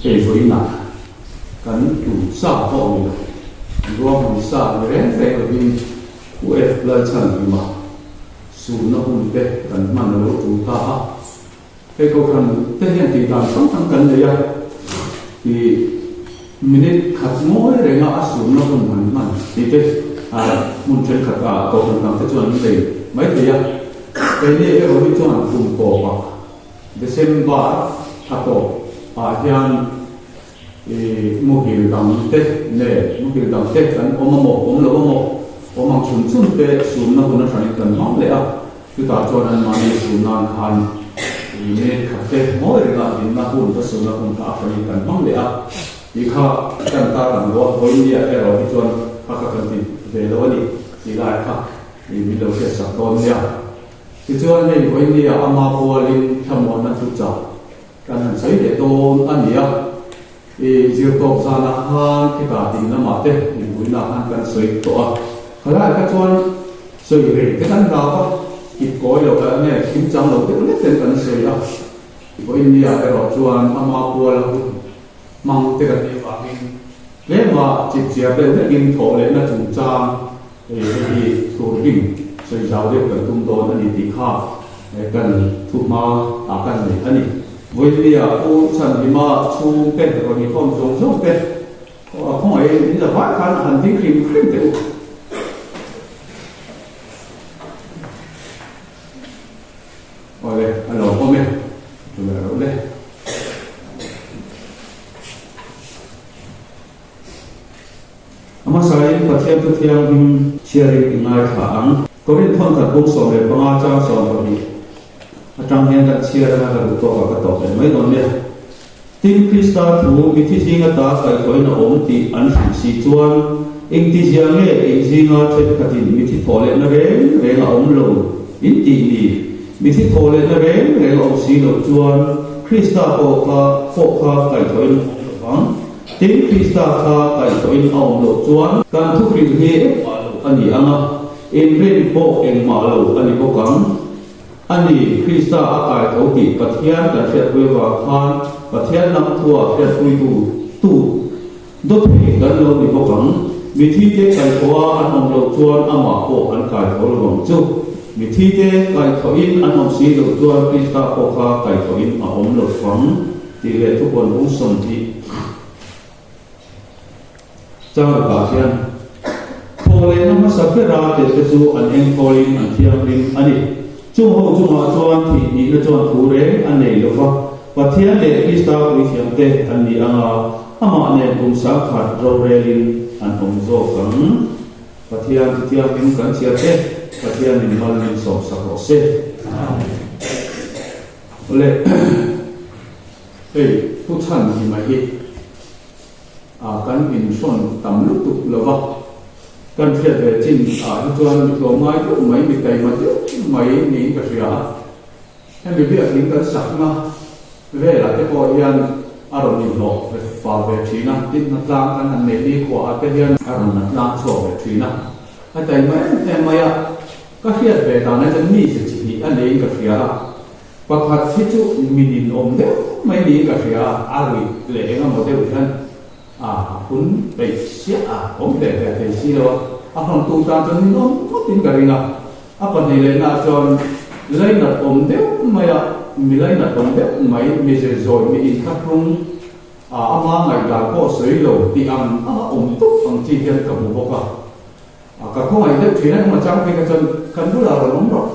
hệ với nà cần đủ xa họ mình rùa mình xa người rèn rèn ở bên của ép lại chẳng mà dù nó hùng tệ cần mà nó chủ ta cái câu khăn tất nhiên thì ta không thằng cần đấy thì mình khát mỗi để ngã xuống nó hùng mạnh thì thế muốn chơi khát câu khăn thằng thế cho anh đấy mấy thì cái này ở bên trong cùng cổ mà December atau yang mungkin dalam teh mungkin dalam teh kan omang sun teh sunna guna sanitan mang lea kita coran mani sunan han ini kate moi dengan dinna pun ke sunna pun ka sanitan mang lea jika kantaran lo India era itu hak kanti beloni sila ka ini lo ke sakonya Tujuan ni India ama bualin kamu nak tujuan, kan saya dia tu ania, jika sana han kita tinggal mati, ibu nak kan saya tu kalau ada tujuan saya ini kan apa, kita kau kan ni kita jangan lupa tu kan saya, ibu India ada tujuan ama bual, mang tekan ni kami, lema cip ada ni thol lena tujuan, ini suruhin. Saya jauh dia tung doa ni dikha, kan thuma akan ni ani. Với aku chân lima chu pet rồi thì không giống pet, không ai ni là vài kan hành tinh krim đều. Rồi đây, anh nói không biết, chúng ta nói đây. Ama saya pathiam sharing ngai thang. Korin thon thật bung sổ để bằng cha sổ vào đi, trong hiện tại chia ra là đủ to và to để mấy con này. Tin Christa thu bị thi sinh ta phải coi nó ổn thì anh sĩ chuan, anh ti giang nghe anh sinh chết cái gì bị thi phò lệ nó về là ổn lâu, ít tí đi, bị thi phò lệ nó về là ổn xí lâu chuan. Christa phò cái coi nó vắng, tin Christa cái coi nó ổn lâu chuan, càng thu kêu hi anh đi ăn in rin po en malo ani ko kang ani Krista akai thoti pathian ka thiat we wa khan pathian nam thua thiat pui tu do phe gan lo ni ko kang mi thi te kai thwa an om lo chuan ama po an kai thol rom chu mi thi te kai thoin an om si lo chuan Krista po kha kai thoin a om lo phang ti le tu kon ung som ti chang ka hian Kolej nama sakera tesu an engkolin an tiangin ani chung chuan thi ni na chuan thure an nei lova pathian le Krista ui thiam te an ni anga ama ne kum sa khat ro relin an om zo kang pathian tiangin kan chia te pathian ni mal ni so sa ro se ole tu chan hi mai hi kan in son tam lu tu lova kan thiệt về chính chuan đồ mai tu mấy bị cày mà mấy ní cái gì em bị việc những cái sắc mà về là cái coi yên rồi nhìn lộ về phá về trí na tin nó làm cái hành nghề đi của cái yên rồi nó làm sổ về trí na cái tay mấy em mày cái thiệt về tao này chân mi sẽ chỉ anh ấy cái gì và phát thiết chú mình nhìn ôm đấy mấy ní cái gì rồi lẽ nó một cái bức thân pun baik siapa om dari sini apa tu tangan nó tin cái nào apa nilai na John nilai na om deh maya nilai na om deh mai meja rồi mi in khắp rung ama ngày là có sấy lầu thì ăn om túc ăn chi tiền cả một bọc cả có ngày đấy chuyện này mà trang cái chân cần bữa nào rồi nóng rồi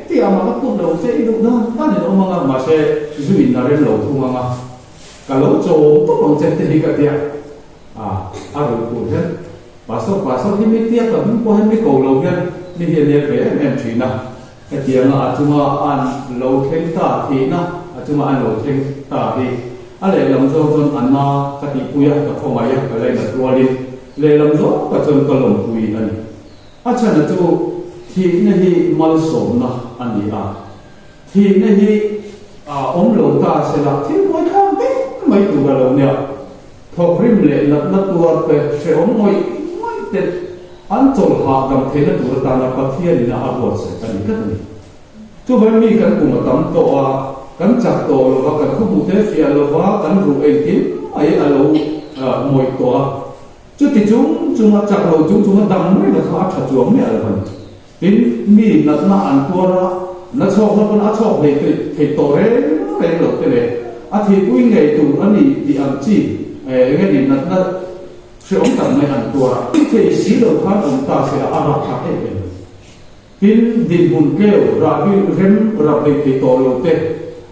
thì ama bắt túc đầu sẽ đủ đó ta nên ông mà sẽ duy na đến lầu thu mà cả lầu trộm túc ông sẽ tiền cái tiền rồi cũng thế, bà số thì mấy tiếc là không có hết mấy cầu lâu nhân, đi hiện hiện về em chuyện nào, cái tiếng là chúng ta ăn lâu thêm ta thì na, chúng ta ăn lâu thêm ta thì, lấy làm dâu cho ăn na, cái gì bùi cái phong mày cái lấy là rùa đi, lấy làm dâu cái chân cái lồng bùi này, cho nên chú thì này mal sôm na anh đi thì này ông lâu ta sẽ là thì mỗi tháng đấy mấy tụ cái lâu nhở. Thọ rim lệ lập lập tuột về sẽ ông ngồi tết ăn trộn hạ cầm thế là tụi ta là phát hiện là áp lực sẽ cái này chú vậy mi cái cùng tấm tổ kan chak to lo wa kan khu bu te fia lo wa kan ru en tin ai alo moi to chu ti chung ma chak lo chung ma dam mai na kha tha chuang me al ban tin mi na na an to ra na chok na kon a chok le te to re lo te le a thi pui ngai tu ani ti am chi ngai ni na sẽ ông tận này ăn tua thì xí đầu tháng ông ta sẽ ăn rau khác hết tin din bùn kêu ra cái rem ra về thì tổ lột tê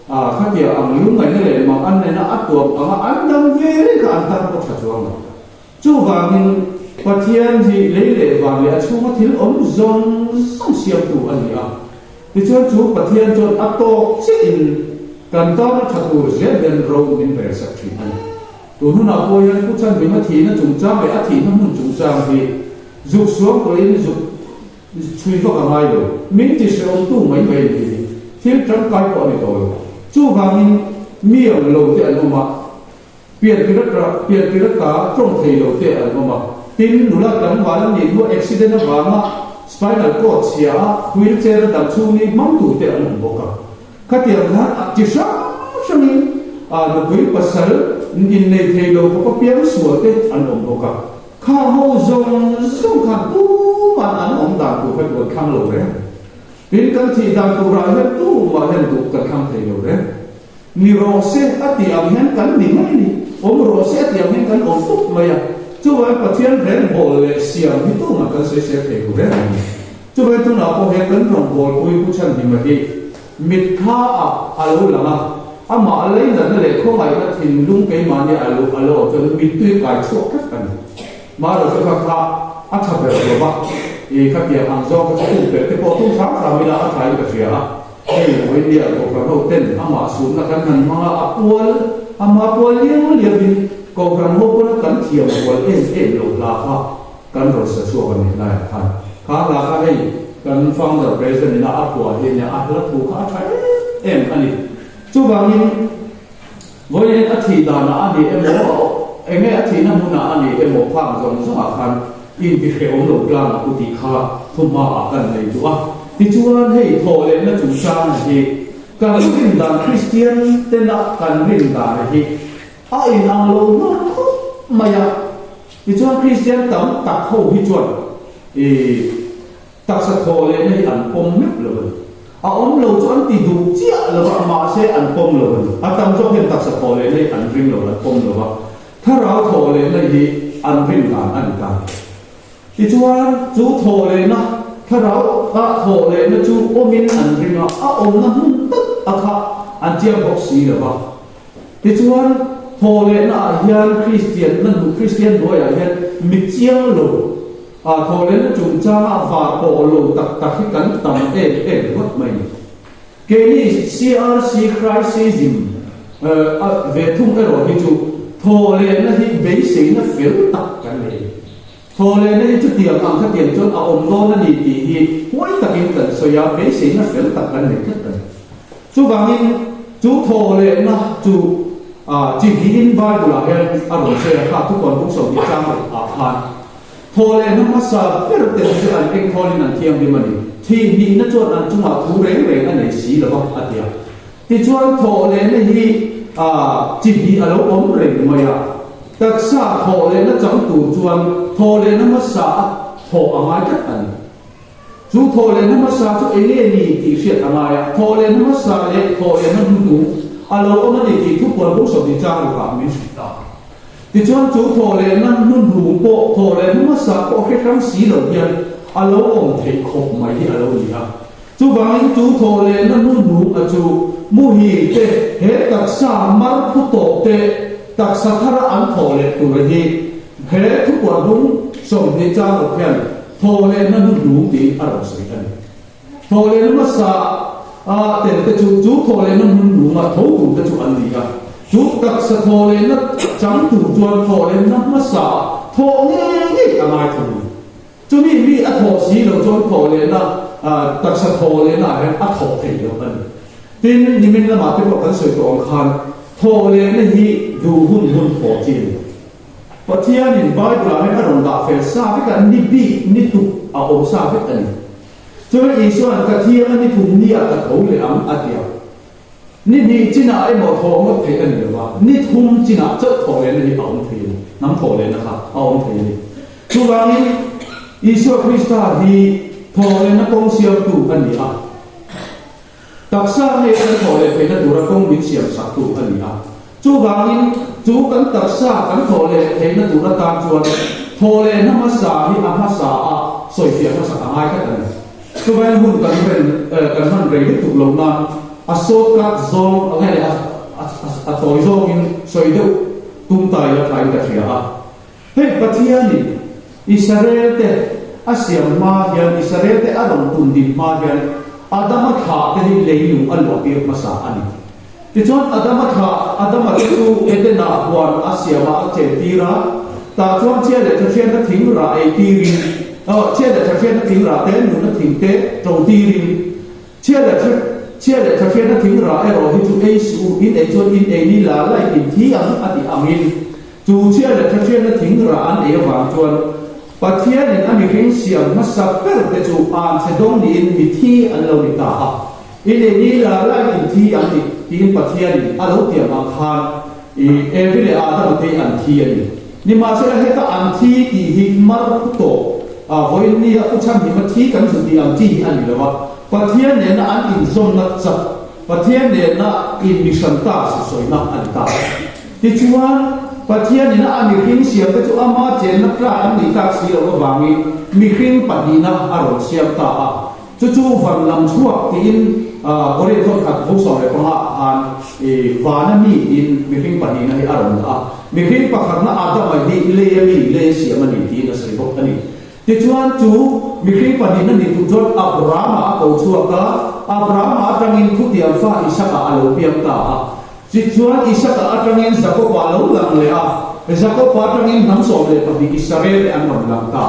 khác gì ông lúc này này mà ăn này nó ăn tua mà ăn đâm về đấy cả ăn ta có thật chuông chú vàng phát hiện gì lấy lệ vàng lệ chú phát hiện ông zong sang xiêm tu anh nhỉ thì chú phát hiện cho ăn to chết cần ta nó thật tu rất đến rồi đến về sạch thì anh tụi nó nào coi anh cũng chẳng biết mà thì nó trùng trang vậy thì nó muốn trùng trang thì dục xuống rồi dục chui vào cả hai rồi mình chỉ sẽ ông tu mấy về thì thiếu trắng cái của này rồi chú vào mình miệng lâu thì anh mà biến cái đất cá trong thầy lâu thì anh mà tin nó là cắn vào nó nhìn nó accident nó vào mà spinal cord xia wheelchair đặt xuống đi mắm tủ thì anh không có cả tiền khác chỉ sao mình nó quý pasal in nei thei lo ko pian sual te an om boka kha ho zong khan tu man an om da ku phe ko kham lo re tin kan thi da tu ra he tu ma hen tu ka kham thei lo re ni ro se ati am hen kan ni mai ni om ro se ati am hen kan om tu ma ya chu wa pathian ren bol le siam hi tu ma kan se thei lo re chu wa tu na ko he kan rong bol ku chan ni ma hi mit kha a lo lama ama lấy là nó để không phải là thìn lung cái mà này alo cho nó bị tuyệt cái chỗ các anh mà rồi cho các bạn chấp nhận rồi bạn thì các nhà hàng do các chủ thể cái bộ thông sáng là mình đã thấy cái gì á thì với địa của các hậu tên ama xuống là cái mình mà apol liang đi cầu rằng hậu nó cắn thiểu của em lục là ha cắn rồi sẽ xuống cái này thành khá là cái cần phong the president là apol thì nhà ăn là thu khá thấy em anh chú bà mình với những thì đàn anh em mổ em nghe thì năm hôm nào anh em mổ phàm rồi xong à khăn in thì phải ông lục làm của thì kha thùng mà cần này chú à thì chú anh hay thổ lên nó chúng ta thì càng linh đàn Christian tên là càng linh đàn thì ai năng lâu nó mà ya thì chú anh Christian tấm tạc hậu hi chuẩn thì tạc sát thổ lên này ăn ôm mép rồi ông lâu cho anh thì đủ chia là bạn mà sẽ ăn cơm rồi, tâm cho hiện tại sẽ thổi lên đây ăn riêng rồi ăn cơm rồi,ถ้าเราถอยเลยนะที่อันเป็นการอันการที่ชวนจูถอยเลยนะถ้าเราถอยเลยนะจูโอมินอันริงอ่ะอมนะหุ่นตึ๊ดอ่ะค่ะอันเจียมบอกสีเลยป่ะที่ชวนถอยเลยนะยันคริสเตียนนั่นดูคริสเตียนด้วยยันมิเจียงโลถอยเลยนะจุงจ้าฝาโปโลตักที่กันต่ำวัดไม่เกนี่ CRC crisisเวทุ้งไอ้เราที่จูโทเลนนะที่เบสิกนะฟิลตักกันเลยโทเลนนะที่จุดเดียวกันถ้าเดียวจนเอาอมโลนั่นดีที่ห้วยตักกันกันส่วนยาเบสิกนะฟิลตักกันเลยกันจูบางทีจูโทเลนนะจูจีหินใบบุหรี่เห็นอารมณ์เสียข้าทุกคนทุกส่วนที่จ้างผ่านโทเลนนะมาสาเพื่อเต็มที่อันเองโทเลนันเทียมดีมันที่นี่นะจวนอันจุมาทูเร่งอันไหนสีหรือว่าอันเดียวที่จวนโทเลนนะที่จีบีอารมณ์อมเร่งมาอย่างแต่ซาโทเลนนะจังตูจวนโทเลนนะมาสาโทอ่างจัดอันจูโทเลนนะมาสาจูเอเลียนี่ที่เสียอ่างโทเลนนะมาสาเล็กโทเลนนะดูอารมณ์นั่นที่ทุกคนรู้สึกที่จ้างหรือเปล่าไม่ใช่ต่อที่จวนจูโทเลนนั้นนุ่นหูโปโทเลนนั้นมาสาโปแค่ครั้งสีเหล่านี้อารมณ์องเทคบไม่ที่อารมณ์นี้ครับจูบางจูโทเลนนั้นนุ่นหูจูมุฮีเตเหตุตักษามาพุโตเตตักษาธาอันโทเลนตัวนี้เหตุทุกวันรุ่งส่งที่จ้างเพียงโทเลนนั้นนุ่นหูดีอารมณ์สิ่งนั้นโทเลนนั้นมาสาแต่จูโทเลนนั้นนุ่นหูมาทุกคนจูอันนี้ครับจูตักษาโทเลนนั้นจังตูจวนโทเลนนั้นมาสาโทนี่อะไรทุกจุนี่มีอัฐสีเราจนโทเลยนะตักษะโทเลยนะเห็นอัฐเทียมกันทีนี้มินละมาเป็นบอกกันสวยตัวองคันโทเลยนะฮีดูหุ่นโผล่จีนปะเทียนินใบปลาให้อารมณ์ดาเฟลซาฟิกันนิบีนิตุอาโอซาฟิกันจนอีส่วนกะเทียมนิทุนนี่อัฐโทเลยอันอัดเดียว นี่จีน่าไอ้หมอทองก็เทกันเลยว่านี่ทุ่มจีน่าจะทอเลยนี่เอาเทนน้ำทอเลยนะครับเอาเทนทุกวันนี้อิสวคริสต์ที่ทอเลยนะกงเสียบตูอันนี้อ่ะตักษะเนี่ยจะทอเลยเป็นตัวกงบินเสียบสักตูอันนี้อ่ะทุกวันนี้ทุกกันตักษะกันทอเลยเป็นตัวตามจวนทอเลยน้ำมาสาที่อามาสาอ่ะสวยเสียมาสักอะไรกันทุกวันหุ่นกันเป็นกันมันเรียกถูกลงนั้นอาโซกัดซองอะไรอาตัวซองอินสวยดูตุ้มตายแล้วตายกันเสียอ่ะเฮ้ยปัจจัยนี้อิสราเอลเตะอาเซียนมาเดียนอิสราเอลเตะอาดมตุนดินมาเดียนอาดามขาเตนิเลยูอันวัดเอียมาสาอันนี้ที่จวนอาดามขาอาดามตูเอเดนาบวนอาเซียมาเจตีระตาจวนเชื่อเลยจะเชื่อนักทิ้งระไอตีรินเชื่อเลยจะเชื่อนักทิ้งระเต้นหนุนักทิ้งเตะตรงตีรินเชื่อเลยจะเชื่อนักทิ้งระไอรอฮิจูเอซูอินเอจวนอินเอนี่ลาไลอินที่อันอดีอามินจูเชื่อเลยจะเชื่อนักทิ้งระอันเอวางจวนปัจจัยนี้อันมีเรื่องเสียงมาสับเปิดแต่จูอ่านเสดงนี้มีที่อันเราดิตาอินเอนี่ลาไลอินที่อันที่ปัจจัยนี้อันเราเตรียมอาคารเอวิเลอาดัมเตอันที่อันนี้นี่มาเสียให้กับอันที่ที่หิมมารุโตวันนี้อุชันหิมที่กันสุดที่อันที่อันนี้แล้วว่าปัจจัยนี้นะอันอินซอมนักจับปัจจัยนี้นะอินมิชันตาสวยนักอันตาที่ชวนปัจจัยนี้นะอันมีเรื่องเสียงแต่จูอามาเจนนักล่าอันนี้ตักสีเราบางมีเรื่องปัจจัยนะอารมณ์เสียงตาจู่ๆวันลำชั่วที่บริโภคขัดผู้สอนเลยเพราะอันวานามีอินมีเรื่องปัจจัยนะที่อารมณ์มีเรื่องปัจจัยนะอาจจะไม่ดีเลยมีเลยเสียมันดีที่นั่นสิพวกนี้ที่ชวนจู่มีเรื่องปัจจัยนั้นที่ถูกจดอับรามาเอาชั่วก็อับรามาตั้งอินทุติยฟ้าอิสระอารมณ์เพียงตาที่ชวนอิสระตั้งอินสักว่าเราหลังเลยสักว่าตั้งอินน้ำส่งเลยปฏิอิสราเอลอันนั้นหลังตา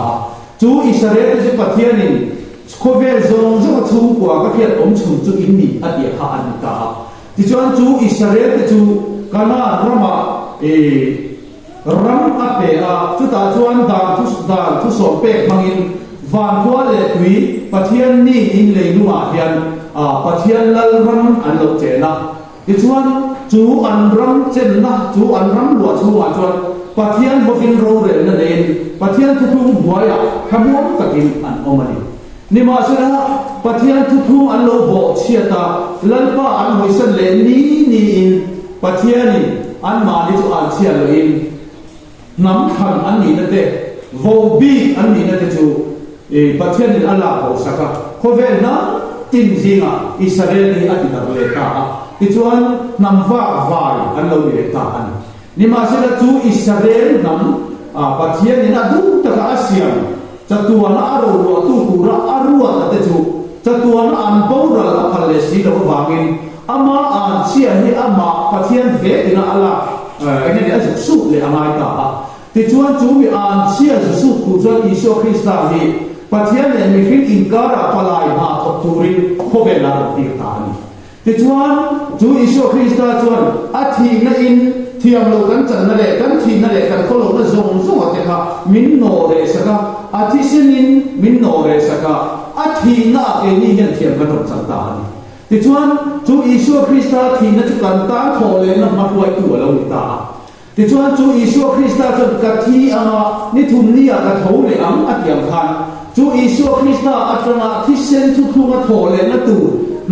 จู่อิสราเอลจะปฏิญาณนี้เขาเวลส่งจะมาทุ่งกว่าก็เพียงอมชุมจู่อินนี่อดีตข้าอันตาที่ชวนจู่อิสราเอลจู่กันน่ารำรัมอัปเปะจุดตาชวนด่านทุสอบเปะมังอินวันทัวเล็กวีปฏิญาณนี้อินเลยนัวเฮียนปฏิญาณลัลรัมอันเราเจนะที่ชวนจู่อันรัมเจนะจู่อันรัมหลวงจู่อันชวนปฏิญาณบกินโรเรนนั่นเองปฏิญาณทุกทุ่งหัวยขบวนตะกินอันอมันนี่มาเสียปฏิญาณทุกทุ่งอันเราบอกเชียตาลัลป้าอันวิสันเลนี่อินปฏิญาณอันมาดิจู่อันเชียเลยอินน้ำขันอันนี้นั่นเองโวบีอันนี้นั่นเองจู่ประเทศนี้อัลลาห์บอกสักเขาเวลนั้นจริงๆอิสราเอลนี่อธิบายเลยค่ะที่ชวนนำฟ้าวายอันเราเรียกอันนี่มาเสียจู่อิสราเอลนั้นประเทศนี้นะดูตะกอาเซียนจะตัวน่าอารวตุกุระอารวนั่นเองจู่จะตัวน่าอันบูระละพาเลสไตน์เราบางอินอามาอันเชียนี่อามาประเทศเวทีน่ะอัลลาห์อันนี้อาจจะสู้เลยอามาอีกอ่ะที่ชวนจู่มีอันเชียจะสู้กุศลอิสวคริสต์นี่ปัจจัยนี้มีขึ้นอินการะพลายมาทบทวนเขาเวลาตีตานีที่ชวนจู่อิสวคริสต์ชวนอาทิตย์นั้นอินที่อำลูกันจันนั่นแหละกันที่นั่นแหละกันเขาลงนั่นส่งว่าแต่ค่ะมินโนเรสกะอาทิตย์นี้มินโนเรสกะอาทิตย์นั้นเอ็นี่ยันเทียมกันตรงจันตานีที่ชวนจู่อิสวคริสต์ที่นั่นจะกันตาโคเลนมาช่วยตัวเราอีกตาที่ชวนจู่อิสวคริสต์จนกะที่นี่ทุ่มนี่กะเท่าเลยอัดยำคันจู่อิสวคริสต์อัตราที่เส้นทุกทุ่งโถเลนตู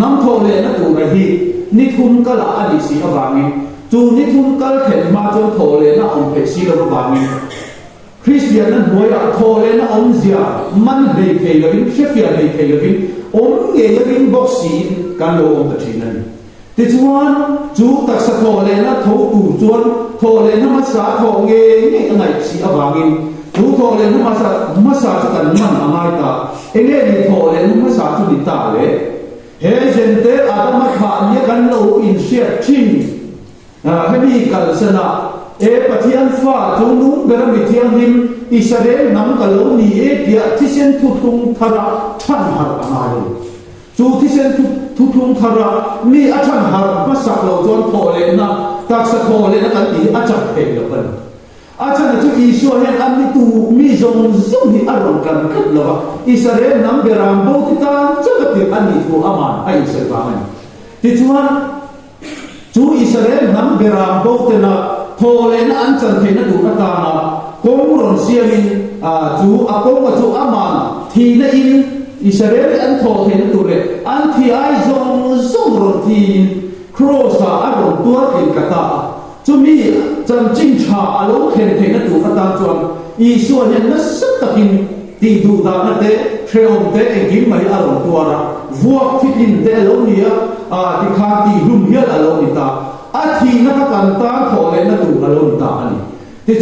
น้ำโถเลนตูระหีนิทุ่มก็ละอดีสีอบางิจู่นิทุ่มก็เข็นมาจนโถเลนองเพศีระบางิคริสเตียนนั้นหัวยโถเลนองเสียมันเด็กเกลวินเชฟเฟียเด็กเกลวินองเกลวินบ็อกซีกันโลองตะชีนันที่ชวนจู่ตักสะโถเลนโถกูจวนโถเลนมาสาโถเงยไงสีอบางิจู่โถเลนมาสาจุกันมันอะไรตาเองเนี่ยโถเลนมาสาจุดิตาเลยเฮเจนเตอร์อาดามขาเนี่ยกันเราอินเสียชิงให้มีกันสนะปฏิญาณฟ้าจงนุ่งเบรมิที่อันหิมอิสราเอลนำกันเรานี่เดียที่เส้นทุกทุ่งทาระชันหาอะไรจู่ที่เส้นทุกทุ่งทาระมีอาจารย์หามาสักเราจนโถเลนนะตักสักโถเลนกันอีอาจารย์เพ่งแล้วกันอาจารย์จู่อิสราเอลอันนี้ตูมีจงที่อารมณ์กันขึ้นแล้วว่าอิสราเอลนำเบรามโบติตาจะกติอันนี้ตูอามันไอ้เสบามันที่ชวน chú Israel nắm bề ràng bốc tên là thô lên ăn chân thế nó đủ ta na công rộn xiêm in chú công và chú aman thì nó in Israel ăn thô thế nó đủ lệ ăn thì ai dùng rộn thì cross ăn rộn tua thì cả ta chú mi chân chính cha alo khen thế nó đủ ta chuan Isu hiện nó rất takin ti du da na te treom te engim mai a rộn tua ra vuak fitin te lo nia ti kha ti rum hial alo ni ta thì nó các bạn ta thọ lên nó đủ là luôn ta anh thì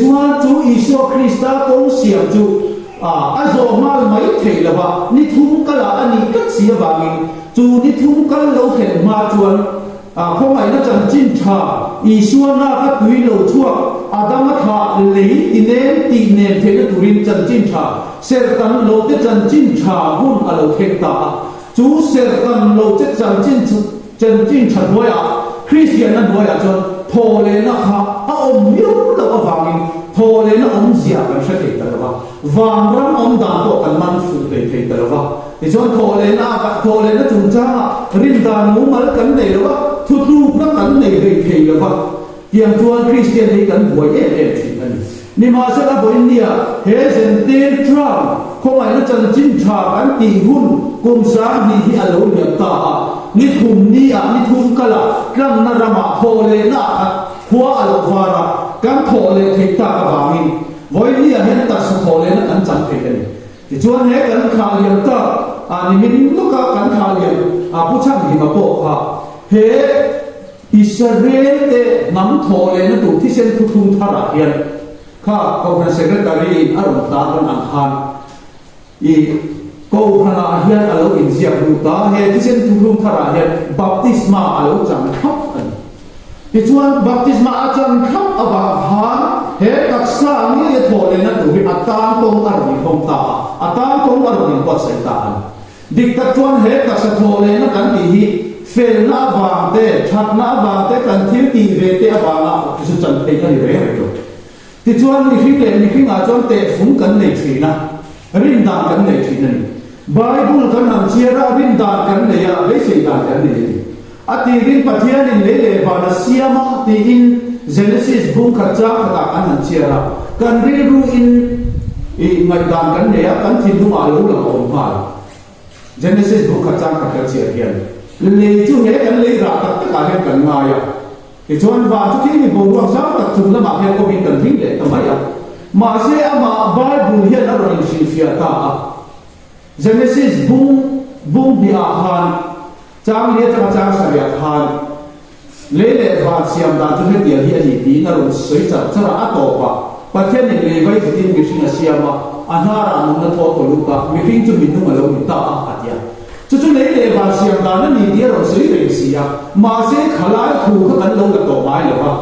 chú Isu Christa cũng xiêm chú rồi mà mấy thầy là vậy ní thung cái là anh cất xía vàng chú ní thung cái lâu khen mà chuan không phải nó chẳng chín trả Isu na các quý lâu chua Adam thà lấy tì nêm thế nó tụi mình chẳng chín trả sẽ tận lâu thế chẳng chín trả hun ở lâu khen ta chú sẽ tận lâu thế chẳng chín trả thôi Christian anh nói cho thô lên nó ha ông miêu là vàng thô lên nó ông già cái sẽ thấy được không vàng rắn ông đàn bộ cần man phụ để thấy được không thì cho thô lên nó chúng ta rin đàn muốn mà cần này được không thut lu nó cần này để thấy được không hiện tuan Christian thì cần vui em thì anh nhưng mà sẽ là với nia hệ dân tiền Trump không phải nó chân chính trả cái tỷ hun cùng sáng thì alo nhập ta ni thum ni ni thum kala kan na rama thole na khua alo vara kan thole thei ta ka wangin voi ni hen ta sa thole na kan chang thei ani ti chuan he kan kha liam ta ni min lu ka kan kha liam pu chang hi ma po kha he Israel te nam thole na tu thi sen thu thum thara hian kha conference secretary in aron ta kan ang khan câu hana hian alo in ziak lu ta he ti sen thu thum thara hian baptisma alo chang khap ani ti chuan baptisma a chang khap aba han he taksa ni le thole na tu hi atan tong ar ni khom ta atan tong ar ni pot sai ta an dik ta chuan he taksa thole na kan ti hi fel na wa te that na wa te kan thil ti ve te aba na ti su chan te ni re re ti chuan ni hi le ni hi nga chuan te phung kan nei thina rin dan kan nei thina ni Bible kan ham chiara rin dan kan nei ya le sei dan kan nei ati rin pathian in le ba na siama ti in Genesis bung kha cha kha kan ham chiara kan ri ru in mai dan kan nei ya kan thin lu ma lo la om ha Genesis bung kha cha kha chiara hian le chu he kan le ra tak ka he kan ma ya ke chuan wa chu ki ni bo wa sa tak chu la ma he ko bin kan ring le ta mai ya ma se ama Bible hian a ron sin fia ta Genesis bung bi a han chang le chang sa ya han le va siam da chu he ti hi ani ti na ron soi cha cha a to pa pathian ni le vai ti mi sin a siama anara mun na tho to lu ka mi fin chu min nu ma lo ni ta a atia chu le va siam da na ni ti ron soi re sia ma se khala khu ka kan lo ka to mai lo ba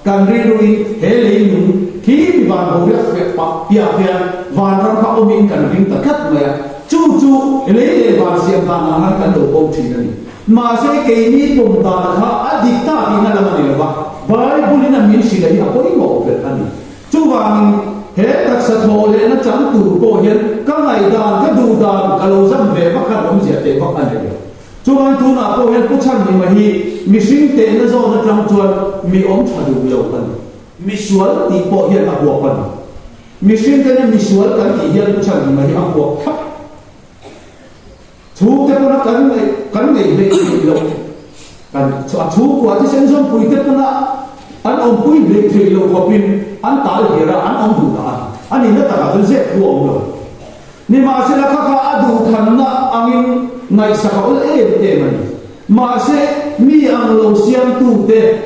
kan ri ru he le nu ki bi van bo ya fe pa pia pia van ran ka o min kan ring ta khat me chu le va siam da na kan lo bo thi na ni ma se ke ni pum ta kha adik ta ti na la ma ni ba Bible na min si la ya ko ni mo pe ani chu wang he tak sa thole na chang tu po hian ka ngai dan ka du dan ka lo zam ve va kha rom zia te va ani chu wang tu na po hian pu chang ni ma hi mi sing te na zo na tlang chuan mi om tha du lo kan mi sual ti po hian a huwa kan mi sing te na mi sual kan ti hian pu chang ni ma hi a huwa khap chú thế nó cắn ngày về lâu cần chú của cái sen son bùi thế nó anh ông bùi về thì lâu có pin anh ta là ra anh ông đủ đã anh nhìn nó cả cái dễ của ông rồi nhưng mà sẽ là các đủ thần na anh ngày sau là em mà sẽ mi anh lâu xiêm tu thế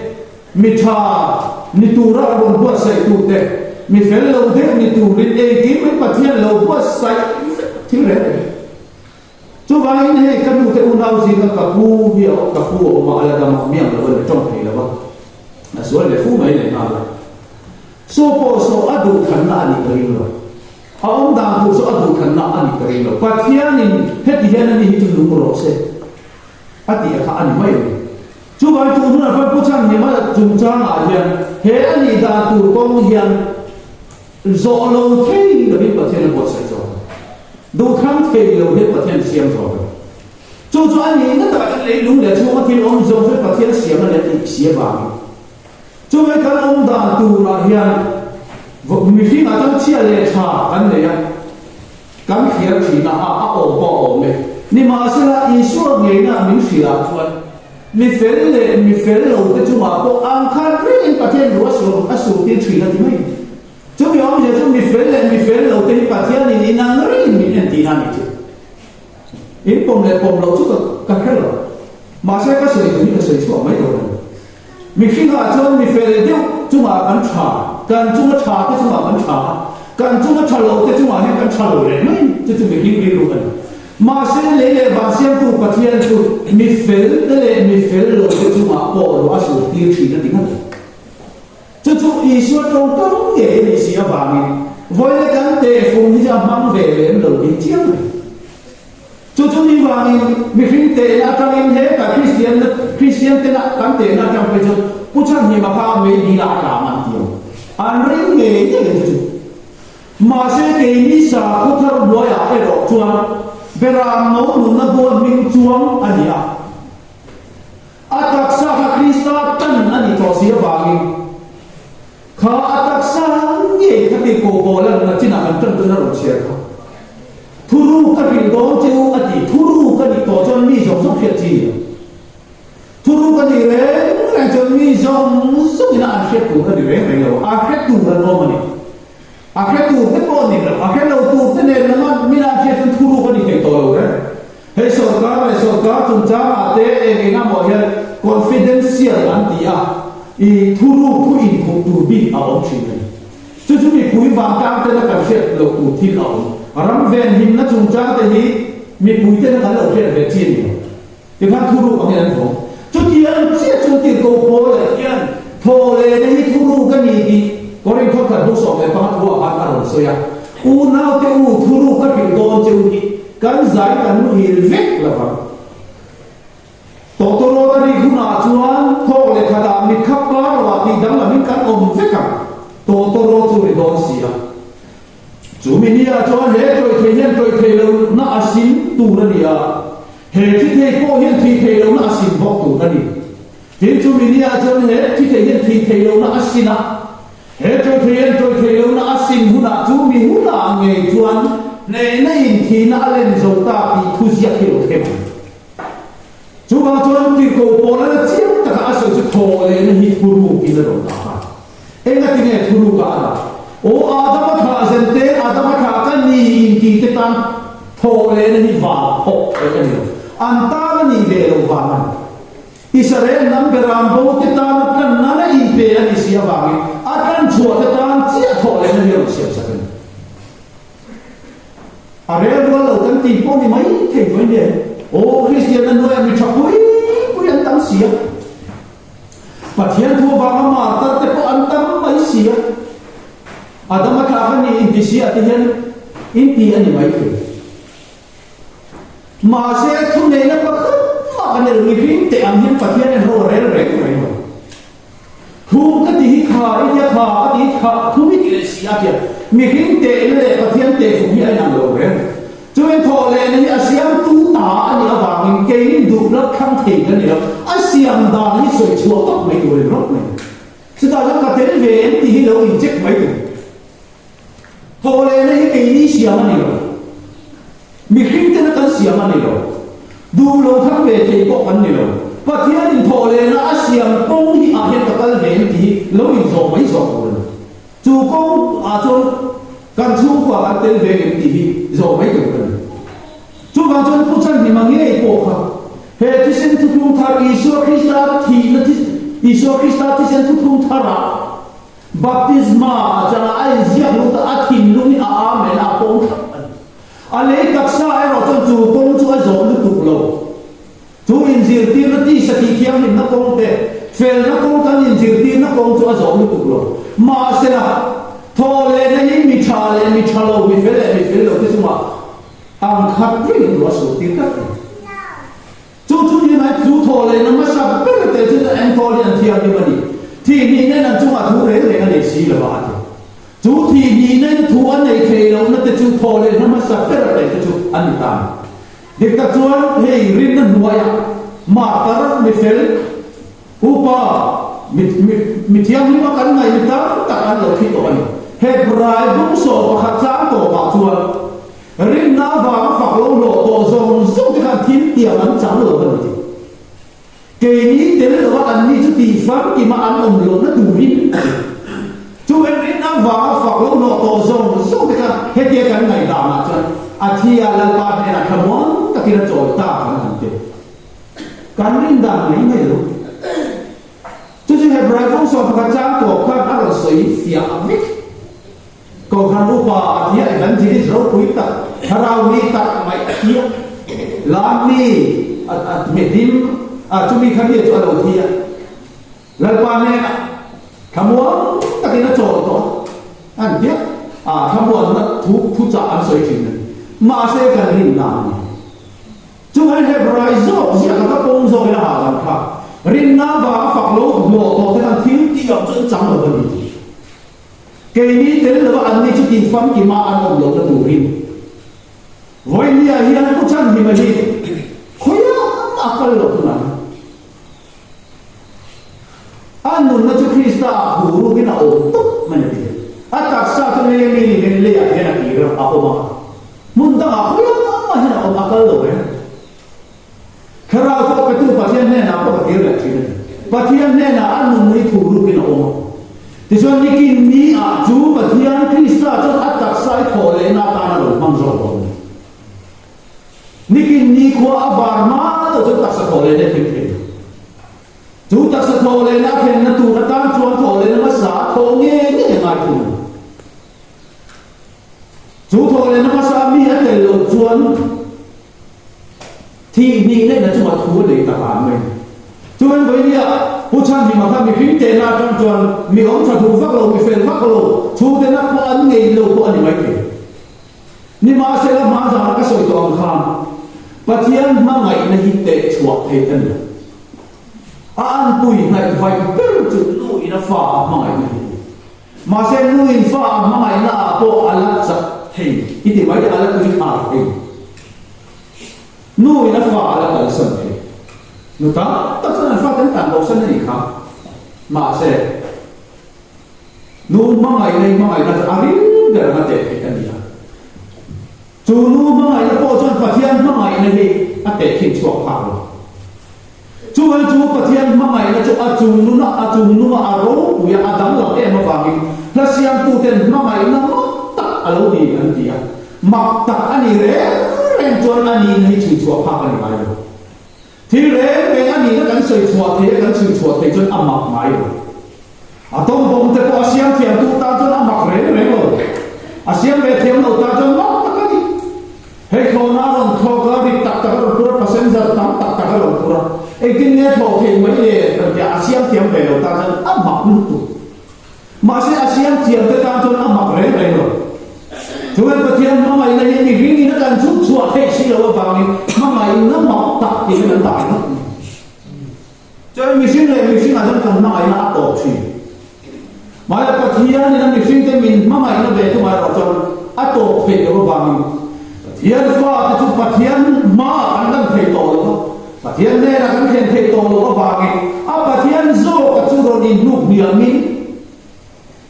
mi cha mi tu ra bon bua sai tu thế mi phải lâu thế mi tu lên đây kiếm mấy bát thiên lâu bua sai thế đấy chú ba in he kan nu te unau gì ka pu hiao ka pu ma ala da ma miang la le trong thei la ba na so le fu mai le na la so po so adu khan na ni kari lo aum da tu so adu khan na ani kari lo pathian in he ti hian ni hi tu lu ro se ati ka ani mai chú ba tu na fa pu chang ni ma chung chang a hian he ani da tu kong hian zo lo thei da bi pathian bo sai zo do khang thei lo he pathian siam zo cho anh ấy nó ta lấy lũ để cho ông thiên ông dùng với phát hiện xiêm là để xiêm vàng cho mấy cái ông đàn tu là hiện mình khi mà trong chia lệ trà cái này cái kia chỉ là ổ bỏ này nhưng mà sẽ là ý số ngày nào mình chỉ là thôi mình phải lâu cái chúng mà có ăn khát riêng phát hiện lúa số tiền chỉ là gì mấy chúng mình bây giờ chúng mình phải lâu cái phát hiện này năng riêng mình nhận tiền nào chứ ít bom lâu chút cái khác rồi mà sẽ cái sự cái sự số mấy rồi mình khi mà chúng mình phải lâu chúng mà ăn trà cần chúng nó trà cái chúng mà ăn trà cần chúng nó trà lâu cái chúng mà ăn trà lâu đấy mấy chứ chúng mình khi luôn mà sẽ lấy lại bằng xem tu phát hiện tu mình phải lâu cái chúng mà bỏ lúa số tiền chỉ là tiếng nào cho chúng ý số trong tâm nghệ này xí vàng với cái căn tề phùng như mang về lên đầu tiên chiếc này cho chúng đi vàng mình khi tề là trong em hết cả Christian tề là căn tề là trong cái chỗ cũng chẳng gì mà pha mấy đi là cả mang tiêu anh ấy nghệ như thế chứ mà sẽ cái ní sa cũng thằng đôi à cái đó chuan về làm nấu nướng nó buồn mình chuông anh à atak sa Christa chân anh ấy cho xí vàng khá atak sang nghe các cái cô bố là chỉ là chân chân nó rồi xe thôi thu ru các cái đó chứ anh đi thu ru các cái đó cho mi giống giống phiền gì thu ru cái gì đấy là cho mi giống giống như là ăn khét tủ cái gì đấy này là ăn khét tủ là ngon mà này ăn khét tủ cái con này là ăn khét lâu tủ thế này là nó mi ăn khét thu ru cái gì phải tội đấy hay sở cá chúng ta mà thế cái nào mà hiện confidential anh đi à i thu ru thu in thu tu bi a ông chuyện này cho chúng mình cúi vàng cam tên là cảm xét lộc tu thiên ông ram ven him nó chúng ta thế hi mình cúi tên là lộc thiên về thiên thì phát thu ru bằng cái này cho tiền xét cho tiền cầu phố là tiền thô lệ đấy thu ru cái gì thì có nên thoát khỏi bốc sọt để phát thu à phát rồi à u nào cái u thu ru cái việc đó chứ thì cái giải cái nó hiểu vết là vậy totoro tadi guna cuan thô lệ khada mi khắp cá rồi thì đắng là mi cắt ôm vết cả totoro tu don sia chú mình đi cho hết rồi thế lâu nó asin tu ra đi à hết thì thế cô hiện thì thế lâu nó asin bóc tu ra đi thế chú mình đi cho hết thì thế hiện thì thế lâu nó asin à hết rồi thế lâu nó asin guna chú mình guna nghề cuan này thì nó lên dầu ta thì thu diệt hiểu thêm chú bà cho anh tìm cầu bố là chiếc tất cả sự thô lên hít bù bù kia rồi đó em nghe tiếng nghe thu lục cả ô Adam thà dân tế Adam thà cái ni kỳ tế tan thô lên hít vào hộp cái này anh ta là ni về đâu vào anh Israel nằm cái ram bố tế tan cái nó là in về anh xia vào anh chùa tế tan chiếc thô lên hít vào xia sao à rồi anh lo cái tìm bố thì mấy thế vấn đề ô Christian anh nói mình chọc quý anh tâm xía và thiên thua vàng mà ta te có anh tâm mấy xía à tâm mà khá ni in xía thì hiện in ti anh mấy thế mà sẽ thu này nó có mà cái này người phim te anh hiện phát hiện anh hồ rẻ rồi thu cái gì khá ít khá thu biết cái xía kia người phim te này phát hiện te phụ hiện anh hồ rẻ cho nên thọ lệ này ASEAN tu ta anh ở vàng cái đủ rất khăng thị cái này ASEAN đàn cái sợi chuột tóc mấy tuổi rồi này, chúng ta rất có thể về thì đâu in check mấy tuổi, thọ lệ này cái gì xiêm anh rồi, mình khinh tên cái xiêm anh rồi, đủ lâu thằng về thì có anh rồi, và thiên đình thọ lệ nó ASEAN công thì anh cái về thì lâu in rồi mấy rồi, chủ công cho kan chu kwa kan tel ve ke ti zo mai to kan chu ga jon pu chan ni mang ye ko kha he ti sen tu tum thar Iso Christa thi na ti Iso Christa ti sen tu tum thara baptisma jana ai zia lu ta athin lu ni a amen a pong a le taksa ai ro jon chu pong chu a zo lu tu lo chu in zir ti na ti sa ti khiam ni na pong te fel na pong kan in zir ti na pong chu a zo lu tu lo ma se na thô lên này mi cha lâu mi phê lâu thế chứ mà ăn khát cái gì đó số tiền cắt chú như này chú thô lên nó mới sao biết là thế chứ em thô lên thì ăn như vậy thì nhìn này là chú mà thu đấy là để xí là vậy chú thì nhìn này thu ăn này thì lâu nó thế chú thô lên nó mới sao biết là thế chú ăn tạm dik ta chuan hei rin na nuaya ma tar mi fel upa mi thiam ni ma kan ngai mi tar ta an lo thi to ani hebrai bung so pakhat cha to ba chuan rin na ba phak lo lo to zong zong ti kan thin tiang an chang lo kan ti ke ni tel lo an ni chu ti fam ki ma an om lo na tu rin chu en rin na ba phak lo lo to zong zong ti kan he ti kan ngai da ma chuan a thia la pa ne na khamon ta ki ra choi ta kan ti kan rin da ngai ngai lo chu chi hebrai bung so pakhat cha to kan a ro soi fia amik cầu khăn u pa thia gan ji ro pui ta harau ni ta mai thia lam ni medim chu mi khan ye chu alo thia lal pa ne khamwa ta ki na cho to an thia khamwa na thu cha an soi chin ma se kan rin na ni chu hai hebrai zo zia ka pong zo ila ha kan kha rin na ba phak lo lo to te kan thil ti yam chun chang lo ni cái ní thế là anh đi chút tiền phẩm thì mà anh không được đủ rin với như là hiện có chân thì mà gì khối á cái lộc này anh muốn nó cho Krista guru cái nào tốt mà này anh ta sao cho nên mình lấy cái này cái đó apa mà muốn ta khối á mà hiện nào cái lộc ấy khi nào có cái tu bát thiên này nào có cái gì là chuyện bát thiên này là anh muốn lấy guru cái nào thì cho nên cái ní chú mà thiên Krista cho ắt đặt sai thổ lệ na ta nó mang rồi rồi ní cái ní qua avar ma to cho đặt sai thổ lệ để thêm chú đặt sai thổ lệ na thêm na tu na tan chuan thổ lệ na sa thổ nghe nghe ngai tu chú thổ lệ na sa mi ở đây rồi chuan thì ní này là chúng ta thu lệ ta làm mình cho nên với nhưผู้ชายมีมาทำมีพิ้งเจนาจนจวนมีองค์ชาดูฟักโลมีเฟลฟักโลชูเดนักพวกอันเงยโลพวกอันนี้ไม่เกี่ยนี่มาเสร็จแล้วมาจากก็สวยตัวอังคารปะเทียนมาไงในหินเตะชัวเทตันอันปุยในไฟเปิดจุดลุยนะฟ้ามาไงมาเสร็จลุยฟ้ามาไงน่าโปอัลลัดจะเทอิติไว้จะอัลลัดตุยขาดเองลุยนะฟ้าอัลลัดกันสันเทนุตาตัดสันฟ้าตั้งแต่บอกสันนี่ครับมาเสร็จนู่นมาไงน่าจะอารินเดินมาเตะกันนี่ครับจูนู่นมาไงนะพ่อจนปะเทียนมาไงนะที่อาเตะทิ้งชั่วคราวจูปะเทียนมาไงนะจูนู่นอารูปุยอาดัมหลังมาฟังแล้วเสียงตูเต็นมาไงนะมักตักอารมณ์ดีอันเดียมักตักอันนี้เร่งจนอันนี้ให้ทิ้งชั่วคราวกันไปที่เร่งอันนี้แล้วกันใส่ชั่วเทกันทิ้งชั่วเทจนอามักไม่ต้องบอกแต่พอเสียงเทียมตูตาจนอามักเร่งเลยเสียงเวทีมเราตาจนมักตักนี่ให้โคนาลงโคกระดิกตักเราพูดภาษาจีนตักเราพูดไอ้ที่เนี่ยโคเทียมไม่เลยแต่เสียงเทียมเวเราตาจนอามักนุ่มมาเสียงเทียมแต่ตาจนอามักเร่งเลยช่วยประเทศมาใหม่ในมีวิ่งนักการชุดชัวเทสิเราฟังนี่มาใหม่น้ำหมอกตักที่มันตายนะจะมีสิ่งอะไรมีสิ่งอะไรต้องทำมาใหม่น่าตกสิมาแล้วประเทศนี่นะมีสิ่งที่มีมาใหม่นะเบทุมาเราจนอัตโตเพลเราฟังประเทศฟ้าจะประเทศมาอันนั้นเพลโตแล้วประเทศเนี่ยนะกันเพลโตเราฟังนี่ประเทศโซ่กับจุดนี้ลูกเมียมิ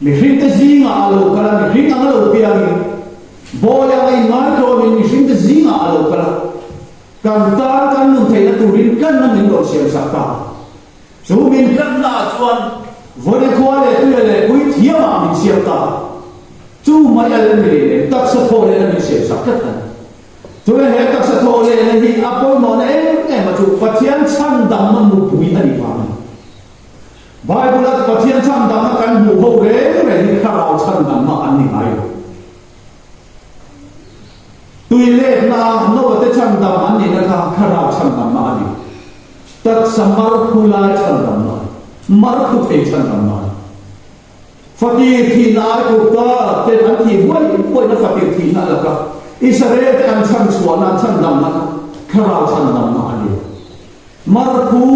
มีสิ่งที่จริงอะไรกันมีสิ่งอะไรเปียกboleh lagi mana orang ini sih terzinga alam kalau kantar kan nuntai na turin kan nungin dosen sakta, sumin kan na cuan, boleh kuale tu le kuit hiam amin siapa, cuma alam ini tak sepole na min sakta kan, cuma he tak sepole na hi apa mana macam patian candam menubui tadi paham, Bible patian candam kan buho ni kalau candam mak ani ayo. Tuy lệ na nô te chăn đam anh đi na khá ra chăn đam anh đi, tất samar phulai chăn đam anh, mar khu thế chăn đam anh. Phát thì na cụ ta te anh thì vui na phát thì na là cả, Israel te anh chăn suan anh chăn đam anh, khá ra chăn đam anh đi, mar khu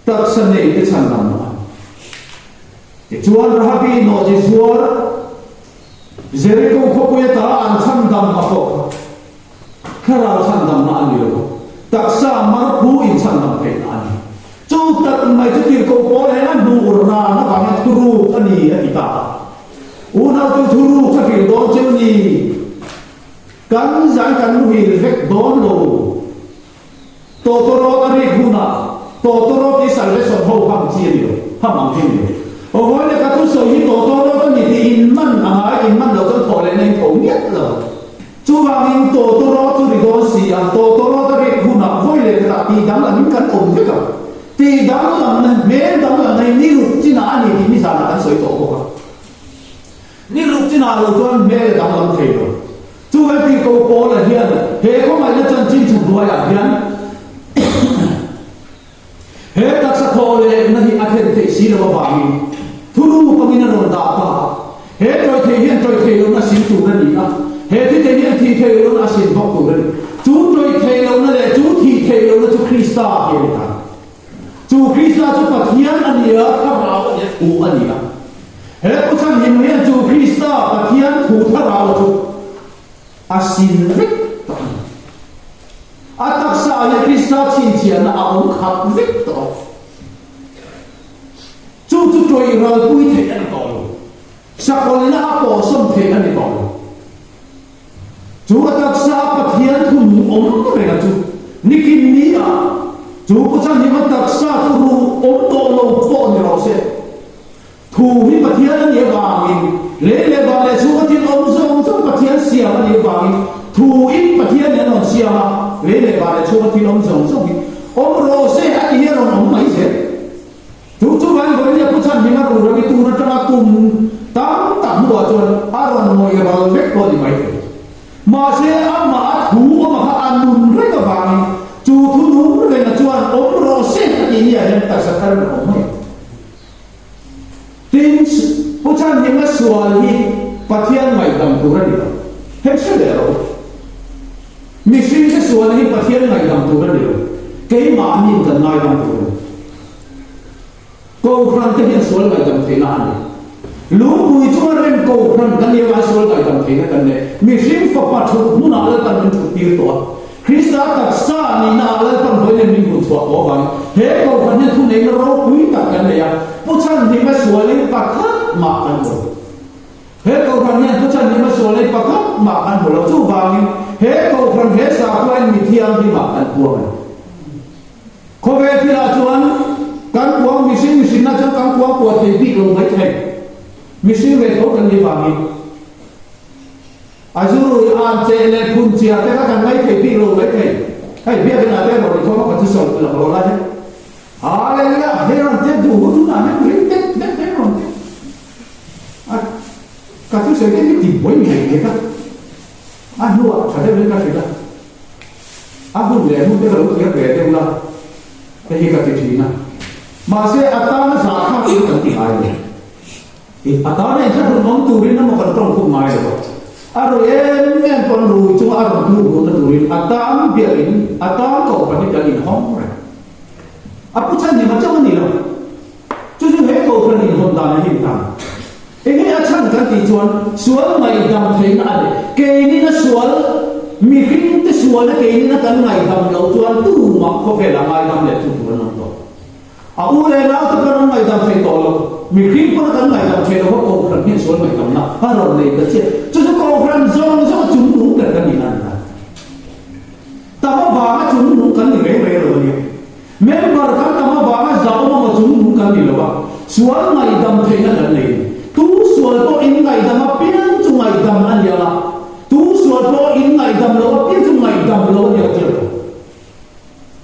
tất san này te chăn đam anh. Chuan rahabi no Jesuar Jericho ko kuya ta an chan dam ako khara chan dam nào tôi thuru các kiểu đó chơi gì cắn giải cắn hủy vết đó lồ totoro tari huna totoro ti salvation ho ham chi điều ham ang chi điều ở ngoài này các tôi sở hữu totoro tôi nhìn thì in man đầu tôi thổi lên nên thống nhất rồi chú vàng in totoro tôi đi đó xì à totoro tari huna với lại cái thì đáng là những cắn ổn thế cả thì đáng là mấy đáng là này ní lục chi nào thì mi sao là ăn sợi tổ không ní lục chi nào rồi tôi mấy đáng là thấy rồi chú cái thì câu bỏ là hiền hệ có mà nó chân chính chủ đuôi à hiền hệ đặc sắc hồ lệ nó thì ăn thêm thể xí là vàng thu lu có mình nó đào ta hệ trôi thể hiện trôi thể nó xin chủ nó đi à hệ thì thể hiện thì thể nó xin học chủ nó chú trôi thể nó là chú thì thể nó chú Krista hiện ta chú Krista chú bát hiền anh nhớ thằng nào cũng nhớ anh nhớ hệ có chẳng hiện hiện chú Krista bát hiền thủ thằng nào chú asin vết ataksa ya Krista chin chian na aong khap vết to chu trôi rồi bui thế anh còn sakol na apo som thế anh còn chu ataksa pathian thum om ko re chu nikin ni a chu ko chan ni ataksa thu om to lo po ni ro se thu hi pathian ni wangin le ba le chu pathian om zo pathian sia ni wangin thu in pathian ni non sia le ba le chu pathian om zo om ro se a ni ro om mai se chú bạn gọi làผู้ชายที่มาดูเราไปตูนจะมาตุ่มตั้งหัวจนอารมณ์มวยเราเล็กตัวดีไหมมาเสียอามาหูอามาอันนุนเรื่องบางจูทุนุนเรื่องจวนอมโรเซตอีเนี่ยยังแต่สักการะอมไม่ทิ้งผู้ชายที่มาสวาลีปฏิญาณไม่ดำตัวนี่เห็นเสียแล้วมิสิ่งที่สวาลีปฏิญาณไม่ดำตัวนี่เกี่ยมานี่กันไม่ดำตัวcâu khăn cái hiện số là tầm thế nào này lũ bùi cho nên câu khăn cái này là số là tầm thế này này mình xin phật pháp thuộc muốn nào là tầm mình thuộc tiêu tổ Krista tập sa ni nào là tầm với nên mình thuộc có vậy thế câu khăn nhân thu này nó rau quý tập cái này à bố chân thì mới số lên bạc khát mà ăn rồi thế câu khăn nhân bố chân thì mới số lên bạc khát mà ăn rồi chú vàng thế câu khăn thế sao quen mình thiêng đi mà ăn của mình có vẻ thì là chuan kan kuang misin na chang kan kuang po thei bi lo mai thei misin ve tho kan ni wangi azuru an che le phun chia te ka kan mai thei bi lo mai thei hai bia ke na te ro ni ko ka tu so la lo la he haleluya he ron te du tu na ne te ron a ka tu se ke ni ti boi mi ke ka a nu a cha de ka se da a bu le mu te ro ke ke te la te hi ka ti chi na mà sẽ ata nó giả khác cái cần thì ai rồi thì ata này chắc là mong tu đến nó mà còn trong không ai rồi rồi em còn rồi chúng ta còn tu của nó tu đến ata biết đến ata cậu phải đi cái hông rồi bút chân thì mà trong cái gì đâu chú hết cậu phải đi hồn đàn hiện tại cái chân cái gì chuan xuống mày đầm thấy nó này cái này nó xuống mi khinh cái xuống cái này nó cái ngày đầm đầu chuan tu mà không phải là ngày đầm để tu của nó aku rela tu kan mai dam thei to lo mi khim ko kan mai dam thei lo ko kan hin sol mai dam na ha ro le ka che chu ko kan zo chung nu kan ni nan na ta ma ba chung nu kan ni re lo ni member kan ta ma ba za ma chung nu kan ni lo ba sual mai dam thei na kan nei tu sual to in mai dam ma pian chu mai dam an ya la tu sual to in mai dam lo pian chu mai dam lo ya che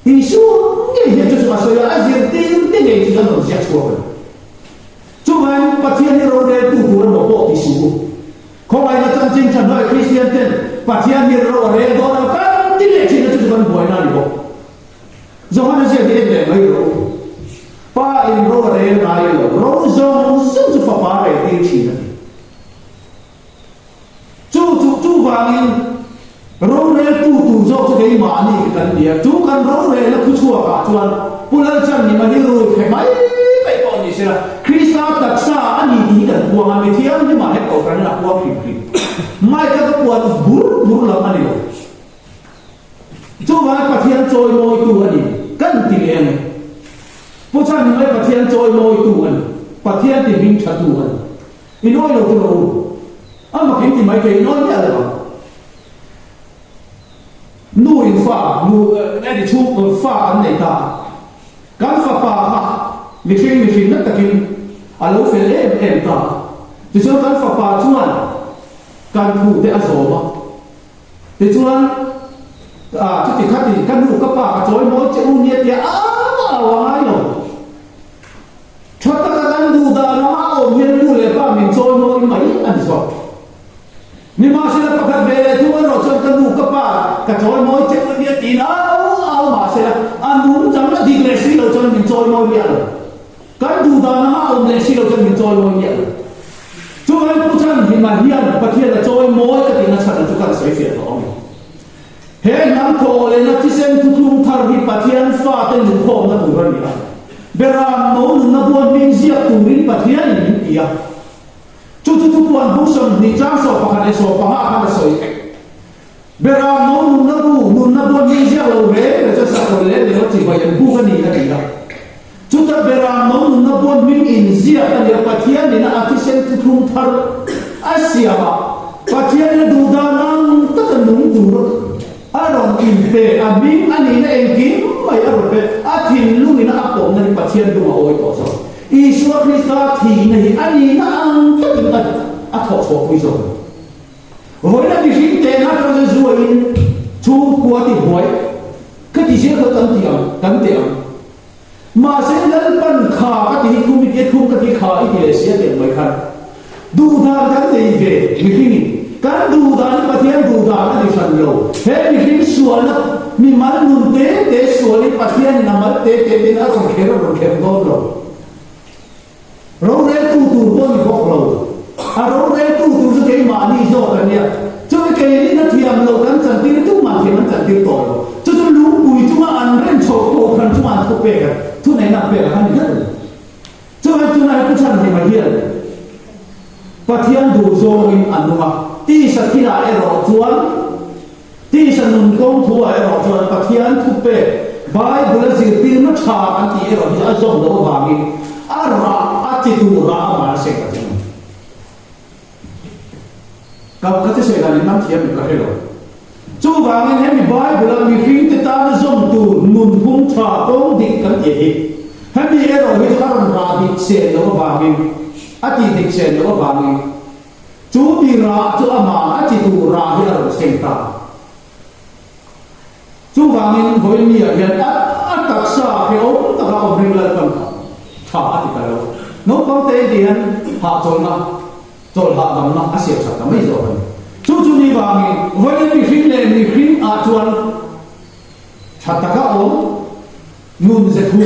thì xuống cái hiện cho mà soi ai diện tin cái này thì nó sẽ chua rồi chúng anh bắt thiên đi rồi tu tu nó bỏ đi xuống không ai là chân chính chân nói Christian tên bắt thiên đi rồi đấy đó là cái tí lệ chỉ là chúng ta buổi nào đi bỏ do nó sẽ đi để mấy rồi ba in rồi đấy này rồi do sự cho phá phá để đi chỉ là chú vàng in rong rel tu zo cho cái mà này cái gì chú kan rong rel là cứ chua cả chuan pulan chân ni mà đi rồi phải mấy cái con gì xí là Krista tập sa anh đi đến buông anh đi thiam nhưng mà hết cầu cái là buông phim mai cái buông bur lắm anh đi chú vài phát hiện trôi môi tu anh đi cần tiền em bố cha mình mấy phát hiện trôi môi tu anh phát hiện thì mình chặt tu anh in ôi lo tu mai cái nói như là nuôi pha nuôi cái đi chụp pha anh này ta cái pha ha mình khi nó takin alo phải em ta thì cho cái pha chuan cái phụ để azor mà thì chuan chút thì khác thì cái nụ các bà chối mỗi chữ nhiệt thì ai rồi cho tất cả các đủ đã nó ôm nhiên đủ lệ ba mình chối mỗi mấy anh rồi nhưng mà sẽ là các về chúng nó cho các nụ các bà cả chối mỗi chữ nhiệt thì nó mà sẽ là anh muốn chẳng là đi lệ xí đâu cho mình chối mỗi nhiệt cái đủ đã nó ôm lệ xí đâu cho mình chối mỗi nhiệt chúng anh cũng chẳng thì mà hiền và hiền là chối mỗi cái thì nó chẳng là chúng ta sẽ phiền đó he nam ko le na tisen tu tu thar hi pathian fa te nu khom na tu ran ni beram no na buan min zia tu rin pathian ni ia chu puan hu som ni cha so pa kha so pa ha kha so beram no na buan min zia lo re cha sa ko le le chi ba yan bu ka ni ka ni la chu ta beram no na buan min in zia ta le pathian ni na tisen tu tu thar asia ba pathian na du da nang ta ka nung tu ro aron impe abing ani na engkim mai aron pe athin lumi na apom na pathian du oi to so Isua Krista thì này ani na ang tất cả a thọ so quy rồi với là bị phim tên nó cho nên rồi chu qua thì hỏi cái gì sẽ có tận tiền mà sẽ lên ban khá cái gì cũng biết không cái gì khá cái gì sẽ tiền mấy khăn đủ đa cái gì về mình cái đủ đa cái pathian đủ đa cái gì phần lâu thế mình phim xua nó mình mà nung té xua đi pathian nằm ở té nó còn khéo ngon rồi rau rau tu pun dikok lau, rau rau tu sebagai mani so kan ya. Jadi kaya ni nanti yang lau kan cantik itu mati man cantik tol. Jadi lumpui cuma anren cokok kan cuma aku pegang, tu naik nak pegang kan kan. Jadi tu naik aku cantik macam patian dozo in anuma. Ti sakira ero tuan, ti sanun kong tua ero tuan patian tu pe. Baik boleh sirpil macam anti ero dia azom lau bagi. Arah itu ramah sekali. Kalau kata saya kali nanti yang berkahelo. Coba ini kami baik bulan mungkin kita zoom tu numpung cakong dikan jadi. Kami ero itu orang radik sen lalu bagi, ati dik sen lalu bagi. Cubi ra, cuba mana itu ra dia sengta. Coba ini boleh ni yang atak sah kau tak kau berilah kan. Hati kalau. Nó có tên thì anh họ rồi họ bằng nó ác siêu sạch mấy rồi chú đi vào mình với những phim này mình phim chuan chặt ta các ốm nun sẽ thu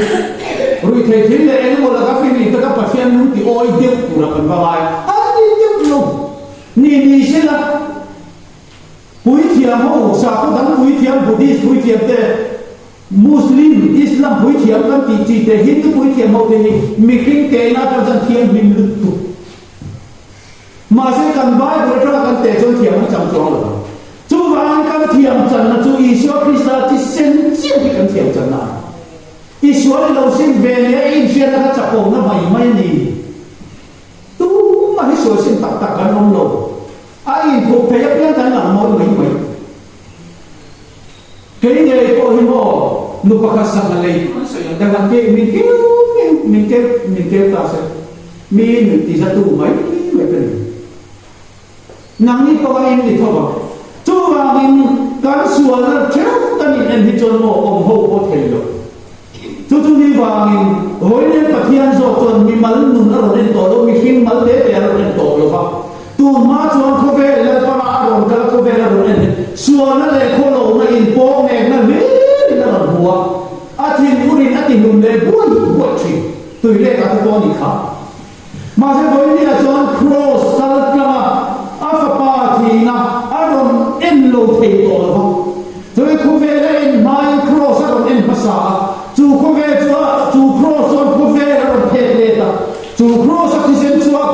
rồi thầy phim này anh gọi là các phim này các bác sĩ nun thì ôi điệp của là phần vào bài đi điệp luôn ni sẽ là bùi thiam hậu sao có đắng bùi thiam Buddhist bùi thiam thế Muslim Islam bùi thiam kan chỉ để Hindu bùi thiam hậu thì mình kinh tế na cho dân thiam mình lực tụ mà sẽ cần bài của cho cần tế cho thiam nó chăm chóng rồi chú bạn cần thiam chân là chú Isua Krista thì sen chiết thì cần thiam chân nào Isua là lâu sinh về để in phiền là chặt bổng nó mày gì tú mà Isua sinh tạc cái nông lộ ai thuộc thế biết cái là mỗi mấy cái này có hình mô lupa kasama lay dengan ke min ke ta se min ti satu mai kan nang ni ko ai ni thoba chu wa min kan suara cheu tan in hi chon mo om ho ko thelo chu ni wa min hoi ne pathian zo chon mi mal nun ro nen to lo mi hin mal de pe ro nen to lo fa tu ma chon ko ve la pa ma ron ka ko ve la ro nen suara le ko lo na in po ne na mi bua atin urin atin lumle buat tri tu le ka ko ni kha ma se boy ni a chon cross sal kama afa party na aron en lo thei to lo so e ko ve en mai cross aron en pasa tu ko ve tu cross on ko ve aron phe le ta tu cross ati sen chuan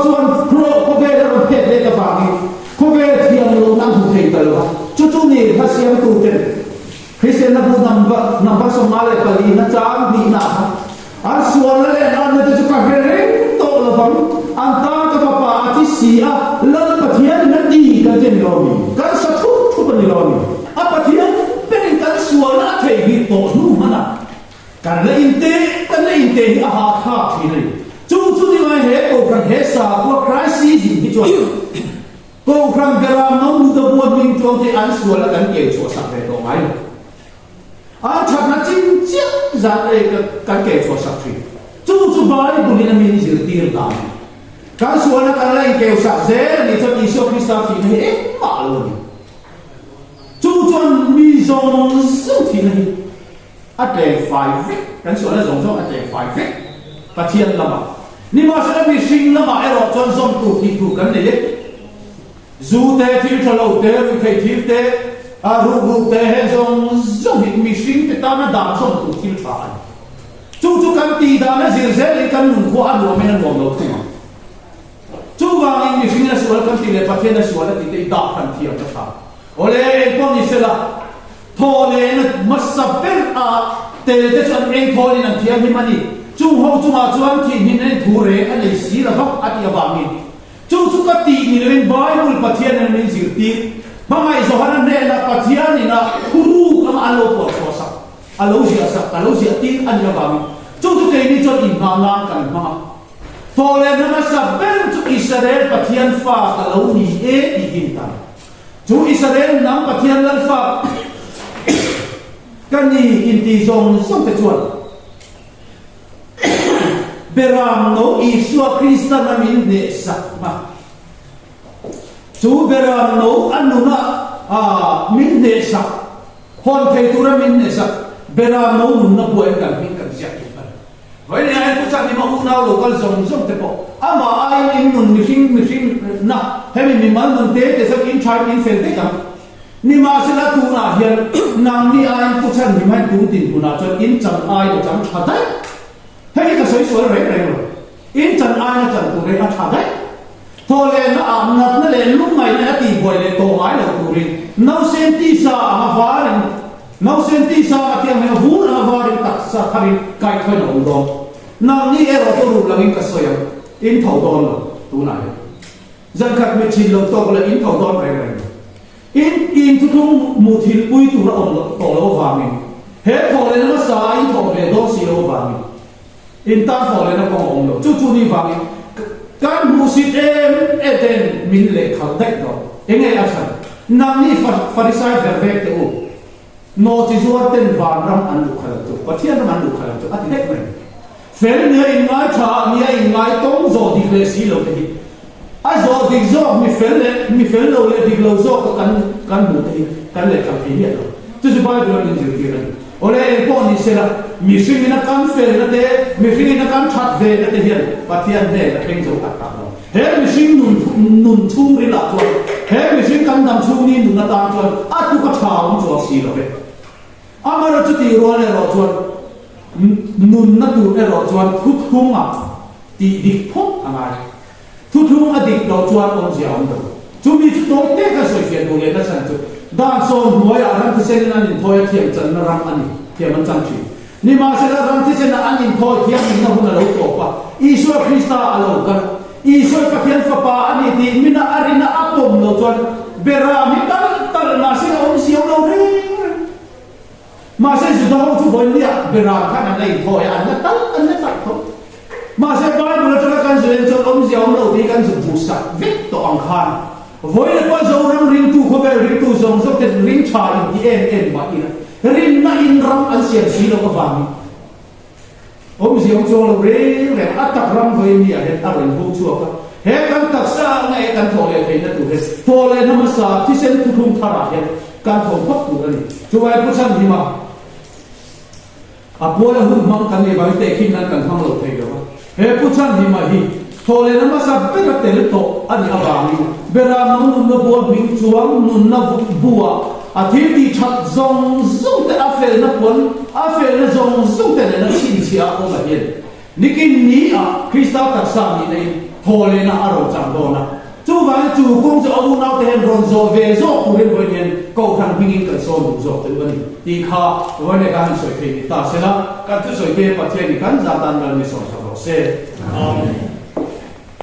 cross ko ve aron phe le ta ba ni ko ve thiam lo nang tu thei ta lo chu ni ha siam tu ten Christian na bu namba somale pali na chang di na an suala le an na tu ka gere to lo bang an ta ka pa ati sia la pathian na di ka den romi kan sa thu ban romi apathian pen kan suala thei hi to nu mana kan la inte hi a ha kha thi ni chu ni mai he ko kan he sa ko Christ ji hi chu ko kan garam no mu da bo min chong ti an suala kan ke chu sa ve to mai a thak na chin chia za le kan ke chu sa thi chu bai bu ni na min zir tir ta kan suala kan la ke sa ze ni cho Isu Krista thi ni e ma lo ni chu mi zong su thi ni a te fai kan suala zong a te fai pathian lama ni ma sa mi sing lama ero chon zong tu ti tu kan ne le zu te thi thalo te ri thei thi te a ru te he zong mi sing te ta na da zong tu ti tha chu kan ti da na zir zel kan nun ko a lo me na lo lo tu chu wang mi sing na sual kan ti le pathian na sual ti te da kan thi am ta ole ko ni se la thole na masaber a te chan eng thole na thiam hi mani chu ho chu ma chuan thi hin ne thure a nei si la vak ati awami chu ka ti ni le bible pathian na min zir ti ba mai zo han ne la pathian ni na kuru kam alo po ko sa alo sia ti an awami chu ke ni chon in ma kan ma thole na masaber chu Israel pathian fa ka lo ni e ti hin ta chu Israel nam pathian lan fa kan ni in ti zong te chuan beram no Isu Krista na min ne sak ma chu beram no anuna min ne sak hon thei tu ra min ne sak beram no nun na buai kan min kan sia ki ba hoi ne ai pu cha ni ma u na lo kal zong te po ama ai in nun mi sing na hemi mi man nun te sak in chai in fel te kam ni ma se la tu na hian nang ni ai pu cha ni mai tu tin ku na cho in chang ai lo chang tha dai hei ka soi sual re lo in chan ai na chan tu re a tha dai thole na am nat na le lu mai na ti boi le to mai lo tu rin no sen ti sa ma varin no sen ti sa ma ti me vu na varin tak sa tharin kai khoi no do nang ni e ro to ru la in ka soya in thau don lo tu na zan khat me chin lo to la in thau don re in tu thung mu thil pui tu ra on lo to lo va min he thole na sa in thole do si lo va min in ta thole na ko ong lo chu ni va min kan mu si eten min le khal tek do enge a chan nam ni farisai ver vek te u no chi zuar ten van ram an lu khala tu pathian ram an lu khala tu ati tek mai fel ne in ngai tha ni in ngai tong zo di le si lo te hi a zo di zo mi fel lo le di lo zo kan mu te kan le kan hi ya lo tu zu ba do ni ji ki ran ole ko ni se la mi sing na kan fel na te mi sing na kan that ve na te hian pathian ne la teng zo tak tak lo he mi sing nun thu ri la to he mi sing kan dam thu ni nun na ta to a tu ka tha um zo si lo ve amara chu ti ro le ro chuan nun na tu le ro chuan thu thung a ti dik phok angai thu thung a dik lo chuan on jiao ndo chu mi chu to te ka soi fian do le na san chu dan so moi a ran sen na nin thoi thiam chan na ram ani thiam an chan chi ni ma se la ran sen na anin thoi thiam ni na hun lo to pa Isu Krista alo kan Isu pathian fa pa ani ti mina arina apom lo chuan bera mi tal na se on siau lo re ma se ju do chu voi lia bera khan nei thoi an na tal an na tak tho ma se bai bu la kan zen chon om siau lo ti kan ju bu sa vit to ang khan voi le pa zo ram ring tu kho be ring tu zong zo te ring cha in ti en ma ina ring na in ram an sian si lo ka va mi om siau cho lo re le atak ram voi ni a het a ren bu chu ka he kan tak sa ngai kan tho le na tu he tho le na ma sa ti sen tu thum thara he kan tho pak tu ni chu wai pu san hi ma a po la hu mang kan ne bai te kin nan kan tham lo thei lo he pu san hi ma hi thole na ma sa pe ka tel to ani awami bera nun na bo ming chuang nun na buwa a thi ti that zong te afel na pon afel na zong te na chin chia o ba yen nikin ni a Krista ta sa ni nei thole na aro chang do na chu vai chu kong zo u nau te hen ron zo ve zo ku ren bo yen ko thang pingin ka so lu zo te wani ti kha wo ne kan soi te ta se la kan tu soi te pa che ni kan za tan na ni so se amen